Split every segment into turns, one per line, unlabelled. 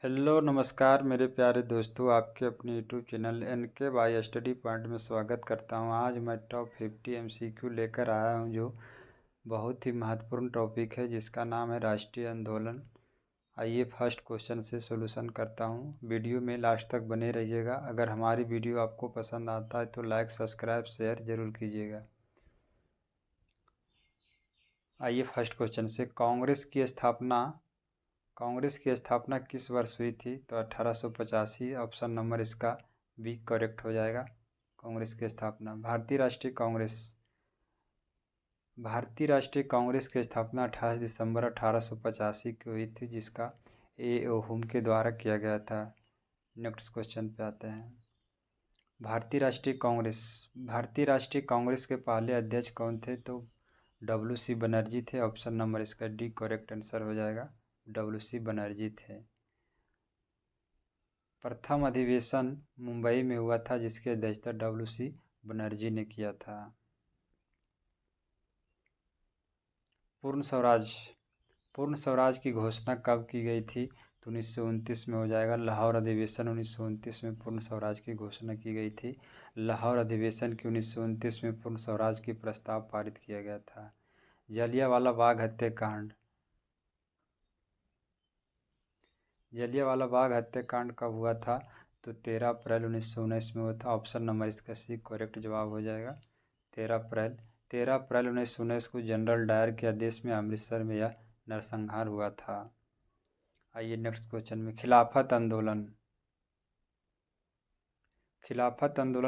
Hello नमस्कार मेरे प्यारे दोस्तों, आपके अपने YouTube channel NK by study point में स्वागत करता हूं। आज मैं टॉप 50 एमसीक्यू लेकर आया हूं जो बहुत ही महत्वपूर्ण टॉपिक है, जिसका नाम है राष्ट्रीय आंदोलन। आइए फर्स्ट क्वेश्चन से सॉल्यूशन करता हूं। वीडियो में लास्ट तक बने रहिएगा। अगर हमारी वीडियो आपको पसंद आता है तो लाइक सब्सक्राइब शेयर ज़रूर कीजिएगा। आइए फर्स्ट क्वेश्चन से, कांग्रेस की स्थापना किस वर्ष हुई थी? तो 1885। ऑप्शन नंबर इसका बी करेक्ट हो जाएगा। कांग्रेस की स्थापना भारतीय राष्ट्रीय कांग्रेस की स्थापना 28 दिसंबर 1885 की हुई थी, जिसका हुम के द्वारा किया गया था। नेक्स्ट क्वेश्चन पे आते हैं। भारतीय राष्ट्रीय कांग्रेस के पहले अध्यक्ष कौन थे? तो डब्ल्यू.सी. बनर्जी थे। ऑप्शन नंबर इसका डी करेक्ट आंसर हो जाएगा। डब्ल्यू.सी. बनर्जी थे। प्रथम अधिवेशन मुंबई में हुआ था, जिसकी अध्यक्षता डब्ल्यू.सी. बनर्जी ने किया था। पूर्ण स्वराज की घोषणा कब की गई थी? तो 1929 में हो जाएगा। लाहौर अधिवेशन 1929 में पूर्ण स्वराज की घोषणा की गई थी। लाहौर अधिवेशन की 1929 में पूर्ण स्वराज की प्रस्ताव पारित किया गया था। जलियांवाला बाग हत्याकांड कब हुआ था? तो 13 अप्रैल 1919 में हुआ था। ऑप्शन नंबर इसका सी करेक्ट जवाब हो जाएगा। 13 अप्रैल 1919 को जनरल डायर के आदेश में अमृतसर में यह नरसंहार हुआ था। आइए नेक्स्ट क्वेश्चन में, खिलाफत आंदोलन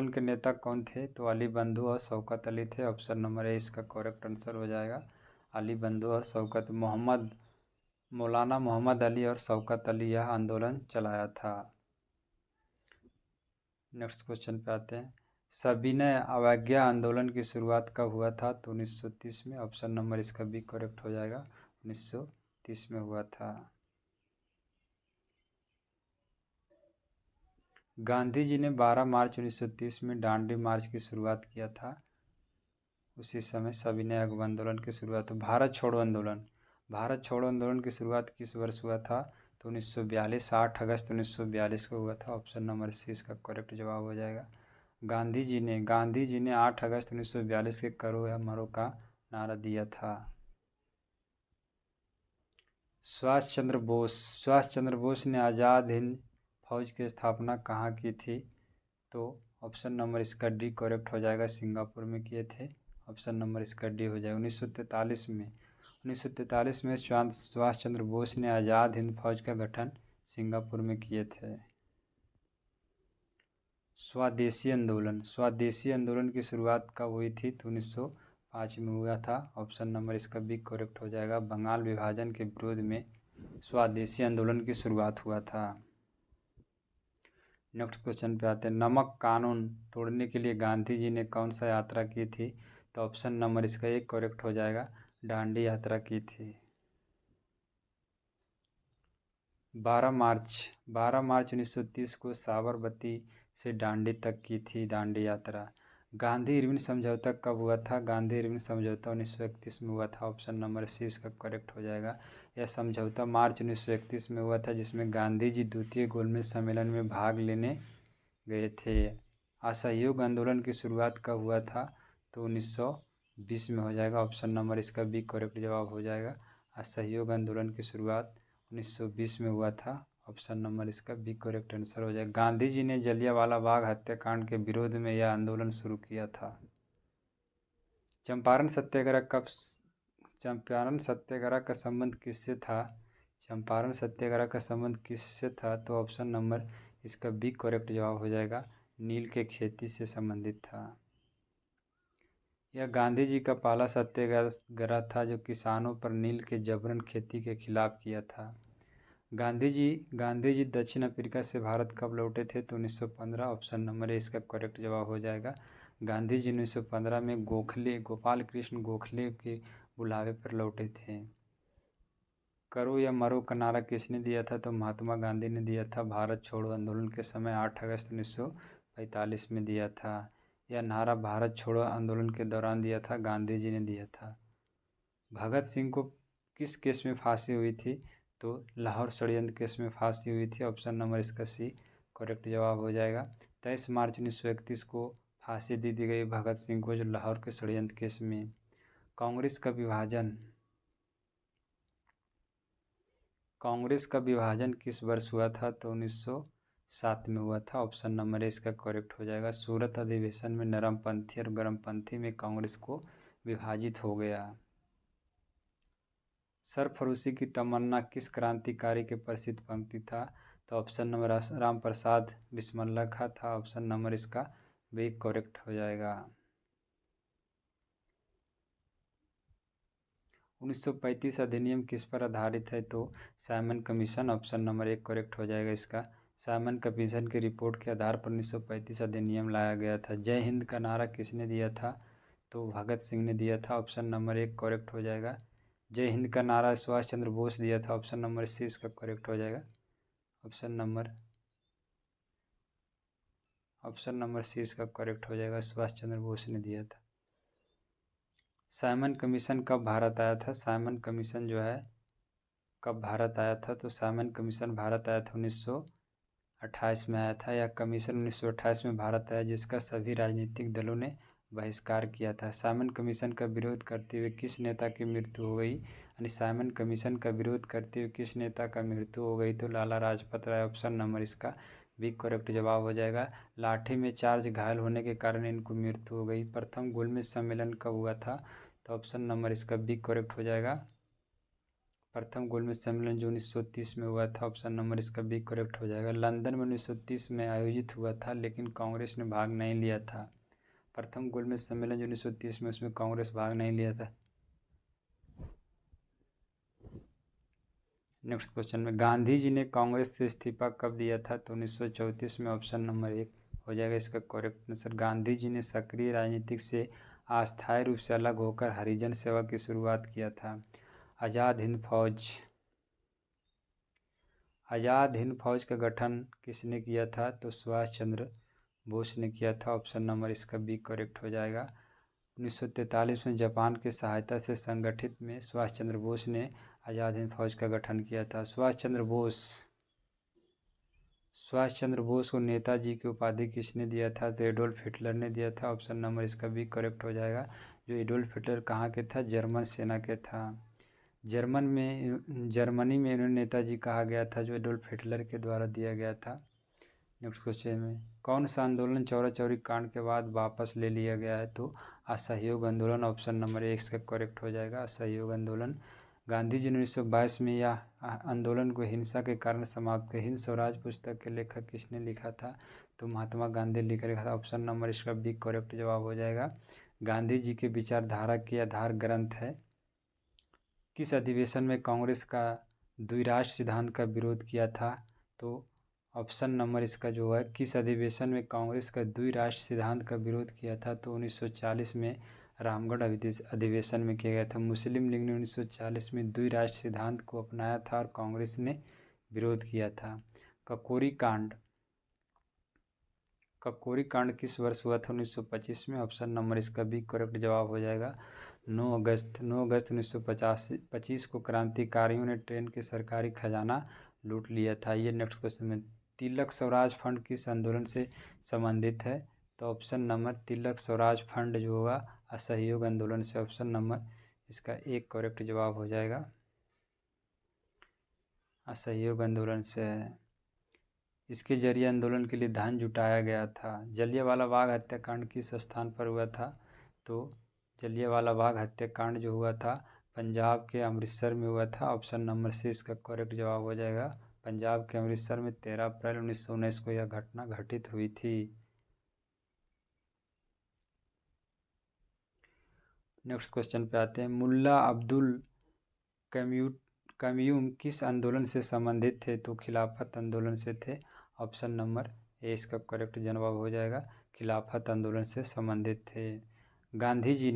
के नेता कौन थे? तो अली बंधु और शौकत अली थे। ऑप्शन नंबर ए इसका करेक्ट आंसर हो जाएगा। अली बंधु और शौकत मौलाना मोहम्मद अली और शौकत अली यह आंदोलन चलाया था। नेक्स्ट क्वेश्चन पे आते हैं। सविनय अवज्ञा आंदोलन की शुरुआत कब हुआ था? तो 1930 में। ऑप्शन नंबर इसका बी करेक्ट हो जाएगा। 1930 में हुआ था। गांधी जी ने 12 मार्च 1930 में दांडी मार्च की शुरुआत किया था। उसी समय सविनय अवज्ञा आंदोलन की शुरुआत। भारत छोड़ो आंदोलन की शुरुआत किस वर्ष हुआ था? तो 1942। 8 अगस्त 1942 को हुआ था। ऑप्शन नंबर सी इसका करेक्ट जवाब हो जाएगा। गांधी जी ने 8 अगस्त 1942 के करो या मरो का नारा दिया था। सुभाष चंद्र बोस ने आज़ाद हिंद फौज की स्थापना कहाँ की थी? तो ऑप्शन नंबर इसका डी करेक्ट हो जाएगा। सिंगापुर में किए थे। ऑप्शन नंबर इसका डी हो जाएगा। 1943 में सुभाष चंद्र बोस ने आज़ाद हिंद फौज का गठन सिंगापुर में किए थे। स्वदेशी आंदोलन की शुरुआत कब हुई थी? तो 1905 में हुआ था। ऑप्शन नंबर इसका बी करेक्ट हो जाएगा। बंगाल विभाजन के विरोध में स्वदेशी आंदोलन की शुरुआत हुआ था। नेक्स्ट क्वेश्चन पे आते हैं। नमक कानून तोड़ने के लिए गांधी जी ने कौन सा यात्रा की थी? तो ऑप्शन नंबर इसका एक करेक्ट हो जाएगा। दांडी यात्रा की थी। 12 मार्च 1930 को साबरमती से दांडी तक की थी दांडी यात्रा। गांधी इरविन समझौता कब हुआ था? गांधी इरविन समझौता 1931 में हुआ था। ऑप्शन नंबर सी इसका करेक्ट हो जाएगा। यह समझौता मार्च 1931 में हुआ था, जिसमें गांधी जी द्वितीय गोलमेज सम्मेलन में भाग लेने गए थे। असहयोग आंदोलन की शुरुआत कब हुआ था? तो 1920 में हो जाएगा। ऑप्शन नंबर इसका बी करेक्ट जवाब हो जाएगा। असहयोग आंदोलन की शुरुआत 1920 में हुआ था। ऑप्शन नंबर इसका बी करेक्ट आंसर हो जाएगा। गांधी जी ने जलियांवाला बाग हत्याकांड के विरोध में यह आंदोलन शुरू किया था। चंपारण सत्याग्रह का संबंध किससे था? चंपारण सत्याग्रह का संबंध किससे था? तो ऑप्शन नंबर इसका बी करेक्ट जवाब हो जाएगा। नील के खेती से संबंधित था। यह गांधी जी का पहला सत्याग्रह था जो किसानों पर नील के जबरन खेती के खिलाफ किया था। गांधी जी दक्षिण अफ्रीका से भारत कब लौटे थे? तो 1915। ऑप्शन नंबर ए इसका करेक्ट जवाब हो जाएगा। गांधी जी 1915 में गोपाल कृष्ण गोखले के बुलावे पर लौटे थे। करो या मरो का नारा किसने दिया था? तो महात्मा गांधी ने दिया था। भारत छोड़ो आंदोलन के समय 8 अगस्त 1945 में दिया था। यह नारा भारत छोड़ो आंदोलन के दौरान दिया था, गांधी जी ने दिया था। भगत सिंह को किस केस में फांसी हुई थी? तो लाहौर षड्यंत्र केस में फांसी हुई थी। ऑप्शन नंबर इसका सी करेक्ट जवाब हो जाएगा। 23 मार्च 1931 को फांसी दी गई भगत सिंह को, जो लाहौर के षड्यंत्र केस में। कांग्रेस का विभाजन किस वर्ष हुआ था? तो 1907 में हुआ था। ऑप्शन नंबर ए इसका करेक्ट हो जाएगा। सूरत अधिवेशन में नरमपंथी और गरमपंथी में कांग्रेस को विभाजित हो गया। सरफरोशी की तमन्ना किस क्रांतिकारी के प्रसिद्ध पंक्ति था? तो ऑप्शन नंबर राम प्रसाद बिस्मिल्लाह का था। ऑप्शन नंबर इसका भी करेक्ट हो जाएगा। 1935 अधिनियम किस पर आधारित है? तो साइमन कमीशन। ऑप्शन नंबर एक करेक्ट हो जाएगा इसका। साइमन कमीशन की रिपोर्ट के आधार पर 1935 अधिनियम लाया गया था। जय हिंद का नारा किसने दिया था? तो भगत सिंह ने दिया था। ऑप्शन नंबर एक करेक्ट हो जाएगा। जय हिंद का नारा सुभाष चंद्र बोस दिया था। ऑप्शन नंबर सी इसका करेक्ट हो जाएगा। ऑप्शन नंबर सी इसका करेक्ट हो जाएगा। सुभाष चंद्र बोस ने दिया था। साइमन कमीशन कब भारत आया था? साइमन कमीशन जो है कब भारत आया था? तो साइमन कमीशन भारत आया था 1928 में आया था। यह कमीशन 1928 में भारत आया, जिसका सभी राजनीतिक दलों ने बहिष्कार किया था। साइमन कमीशन का विरोध करते हुए किस नेता की मृत्यु हो गई? यानी साइमन कमीशन का विरोध करते हुए किस नेता का मृत्यु हो गई? तो लाला लाजपत राय। ऑप्शन नंबर इसका भी करेक्ट जवाब हो जाएगा। लाठी में चार्ज घायल होने के कारण इनको मृत्यु हो गई। प्रथम गोलमेज सम्मेलन कब हुआ था? तो ऑप्शन नंबर इसका भी करेक्ट हो जाएगा। प्रथम गोलमेज सम्मेलन जो 1930 में हुआ था। ऑप्शन नंबर इसका भी करेक्ट हो जाएगा। लंदन में 1930 में आयोजित हुआ था, लेकिन कांग्रेस ने भाग नहीं लिया था। प्रथम गोलमेज सम्मेलन जो 1930 में, उसमें कांग्रेस भाग नहीं लिया था। नेक्स्ट क्वेश्चन में, गांधी जी ने कांग्रेस से इस्तीफा कब दिया था? तो 1934 में। ऑप्शन नंबर एक हो जाएगा इसका करेक्ट आंसर। गांधी जी ने सक्रिय राजनीतिक से अस्थायी रूप से अलग होकर हरिजन सेवा की शुरुआत किया था। आज़ाद हिंद फौज का गठन किसने किया था? तो सुभाष चंद्र बोस ने किया था। ऑप्शन नंबर इसका भी करेक्ट हो जाएगा। 1943 में जापान की सहायता से संगठित में सुभाष चंद्र बोस ने आज़ाद हिंद फौज का गठन किया था। सुभाष चंद्र बोस को नेताजी की उपाधि किसने दिया था? तो एडोल्फ हिटलर ने दिया था। ऑप्शन नंबर इसका भी करेक्ट हो जाएगा। जो एडोल्फ हिटलर कहाँ के था? जर्मन सेना के था। जर्मनी में इन्हें नेताजी कहा गया था, जो एडोल्फ हिटलर के द्वारा दिया गया था। नेक्स्ट क्वेश्चन में, कौन सा आंदोलन चौरा चौरी कांड के बाद वापस ले लिया गया है? तो असहयोग आंदोलन। ऑप्शन नंबर एक इसका करेक्ट हो जाएगा। असहयोग आंदोलन। गांधी जी ने 1922 में यह आंदोलन को हिंसा के कारण समाप्त किया। हिंद स्वराज पुस्तक के लेखक किसने लिखा था? तो महात्मा गांधी लिखा था। ऑप्शन नंबर इसका भी करेक्ट जवाब हो जाएगा। गांधी जी के विचारधारा के आधार ग्रंथ है। किस अधिवेशन में कांग्रेस का द्विराष्ट्र सिद्धांत का विरोध किया था? तो ऑप्शन नंबर इसका जो है, किस अधिवेशन में कांग्रेस का द्विराष्ट्र सिद्धांत का विरोध किया था? तो 1940 में रामगढ़ अधिवेशन में किया गया था। मुस्लिम लीग ने 1940 में द्विराष्ट्र सिद्धांत को अपनाया था और कांग्रेस ने विरोध किया था। ककोरी कांड किस वर्ष हुआ था? 1925 में। ऑप्शन नंबर इसका भी करेक्ट जवाब हो जाएगा। 9 अगस्त 1925 को क्रांतिकारियों ने ट्रेन के सरकारी खजाना लूट लिया था। ये नेक्स्ट क्वेश्चन में, तिलक स्वराज फंड किस आंदोलन से संबंधित है? तो ऑप्शन नंबर तिलक स्वराज फंड जो होगा असहयोग आंदोलन से। ऑप्शन नंबर इसका एक करेक्ट जवाब हो जाएगा। असहयोग आंदोलन से है। इसके जरिए आंदोलन के लिए धन जुटाया गया था। जलियांवाला बाग हत्याकांड किस स्थान पर हुआ था? तो जलियांवाला बाग हत्याकांड जो हुआ था पंजाब के अमृतसर में हुआ था। ऑप्शन नंबर से इसका करेक्ट जवाब हो जाएगा। पंजाब के अमृतसर में 13 अप्रैल 1919 को यह घटना घटित हुई थी। नेक्स्ट क्वेश्चन पे आते हैं, मुल्ला अब्दुल कयूम किस आंदोलन से संबंधित थे? तो खिलाफत आंदोलन से थे। ऑप्शन नंबर ए इसका करेक्ट जवाब हो जाएगा। खिलाफत आंदोलन से संबंधित थे। गांधी जी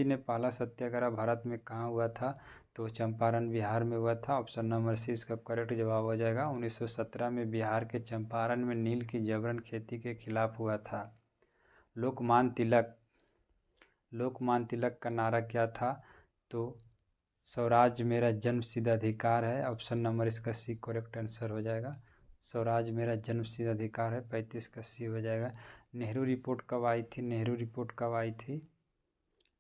ने पहला सत्याग्रह भारत में कहाँ हुआ था? तो चंपारण बिहार में हुआ था। ऑप्शन नंबर सी इसका करेक्ट जवाब हो जाएगा। 1917 में बिहार के चंपारण में नील की जबरन खेती के खिलाफ हुआ था। लोकमान्य तिलक का नारा क्या था? तो स्वराज मेरा जन्मसिद्ध अधिकार है, ऑप्शन नंबर इसका सी करेक्ट आंसर हो जाएगा। स्वराज मेरा जन्मसिद्ध अधिकार है, 35 का सी हो जाएगा। नेहरू रिपोर्ट कब आई थी? नेहरू रिपोर्ट कब आई थी?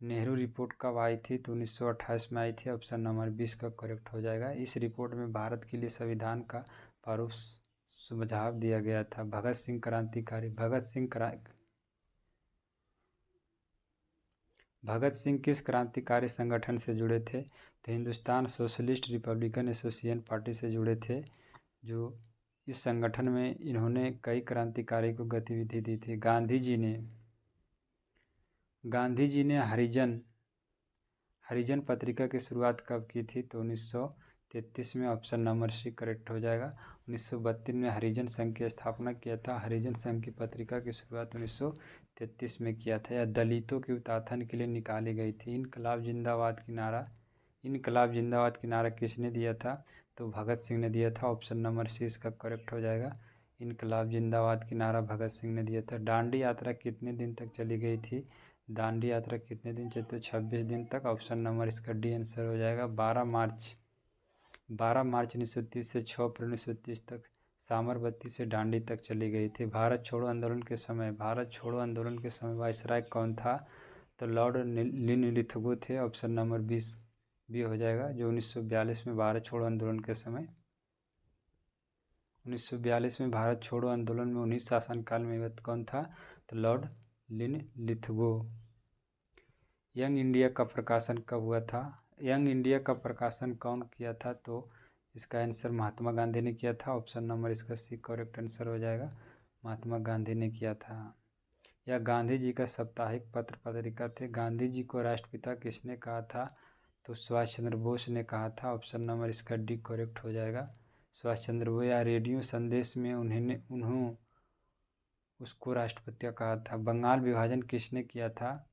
नेहरू रिपोर्ट कब आई थी? तो 1928 में आई थी, ऑप्शन नंबर 20 का करेक्ट हो जाएगा। इस रिपोर्ट में भारत के लिए संविधान का प्रारूप सुझाव दिया गया था। भगत सिंह क्रांतिकारी भगत सिंह किस क्रांतिकारी संगठन से जुड़े थे? तो Hindustan socialist Republican association party से जुड़े थे। जो इस संगठन में इन्होंने कई क्रांतिकारी को गतिविधि दी थी। गांधी जी ने हरिजन पत्रिका की शुरुआत कब की थी? तो 1933 में, ऑप्शन नंबर सी करेक्ट हो जाएगा। 1932 में हरिजन संघ की स्थापना किया था। हरिजन संघ की पत्रिका की शुरुआत 1933 में किया था। यह दलितों के उत्थान के लिए निकाली गई थी। इनकलाब जिंदाबाद की नारा किसने दिया था? तो भगत सिंह ने दिया था, ऑप्शन नंबर सी इसका करेक्ट हो जाएगा। इनकलाब जिंदाबाद की नारा भगत सिंह ने दिया था। दांडी यात्रा कितने दिन तक चली गई थी? दांडी यात्रा कितने दिन चली? तो 26 दिन तक, ऑप्शन नंबर इसका डी आंसर हो जाएगा। 12 मार्च 1930 से 6 अप्रैल 1930 तक साबरमती से दांडी तक चली गई थी। भारत छोड़ो आंदोलन के समय वायसराय कौन था? तो लॉर्ड लिनलिथगो थे, ऑप्शन नंबर 20 बी हो जाएगा। जो 1942 में भारत छोड़ो आंदोलन के समय 1942 में भारत छोड़ो आंदोलन में उन्हीं शासनकाल में कौन था? तो लॉर्ड लिनलिथगो। यंग इंडिया का प्रकाशन कब हुआ था? यंग इंडिया का प्रकाशन कौन किया था? तो इसका आंसर महात्मा गांधी ने किया था, ऑप्शन नंबर इसका सी करेक्ट आंसर हो जाएगा। महात्मा गांधी ने किया था। यह गांधी जी का साप्ताहिक पत्रिका थे। गांधी जी को राष्ट्रपिता किसने कहा था? तो सुभाष चंद्र बोस ने कहा था, ऑप्शन नंबर इसका डी करेक्ट हो जाएगा। सुभाष चंद्र बोस। या रेडियो संदेश में उन्होंने उसको राष्ट्रपिता कहा था। बंगाल विभाजन किसने किया था?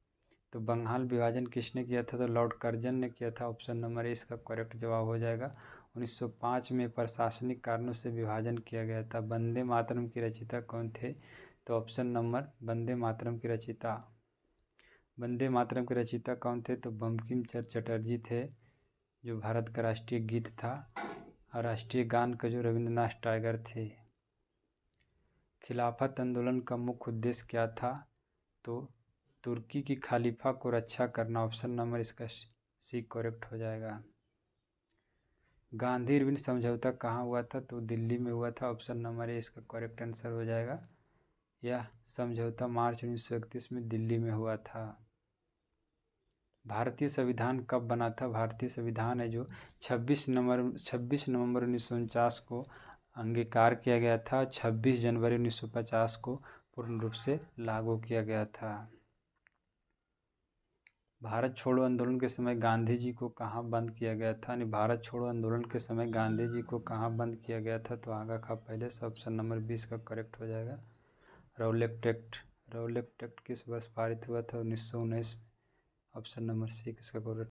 तो बंगाल विभाजन किसने किया था? तो लॉर्ड कर्जन ने किया था, ऑप्शन नंबर इसका करेक्ट जवाब हो जाएगा। 1905 में प्रशासनिक कारणों से विभाजन किया गया था। वंदे मातरम की रचयिता कौन थे? तो ऑप्शन नंबर वंदे मातरम की रचयिता कौन थे? तो बंकिम चंद्र चटर्जी थे, जो भारत का राष्ट्रीय गीत था। और राष्ट्रीय गान का जो रविंद्रनाथ टैगोर थे। खिलाफत आंदोलन का मुख्य उद्देश्य क्या था? तो तुर्की की खलीफा को रक्षा करना, ऑप्शन नंबर इसका सी करेक्ट हो जाएगा। गांधी इरविन समझौता कहाँ हुआ था? तो दिल्ली में हुआ था, ऑप्शन नंबर ए इसका करेक्ट आंसर हो जाएगा। यह समझौता मार्च 1931 में दिल्ली में हुआ था। भारतीय संविधान कब बना था? भारतीय संविधान है जो 26 नवंबर 1949 को अंगीकार किया गया था। 26 जनवरी 1950 को पूर्ण रूप से लागू किया गया था। भारत छोड़ो आंदोलन के समय गांधी जी को कहाँ बंद किया गया था? भारत छोड़ो आंदोलन के समय गांधी जी को कहाँ बंद किया गया था? तो आगा का पहले से, ऑप्शन नंबर 20 का करेक्ट हो जाएगा। रौलट एक्ट किस वर्ष पारित हुआ था? 1919 में, ऑप्शन नंबर सी किसका करेक्ट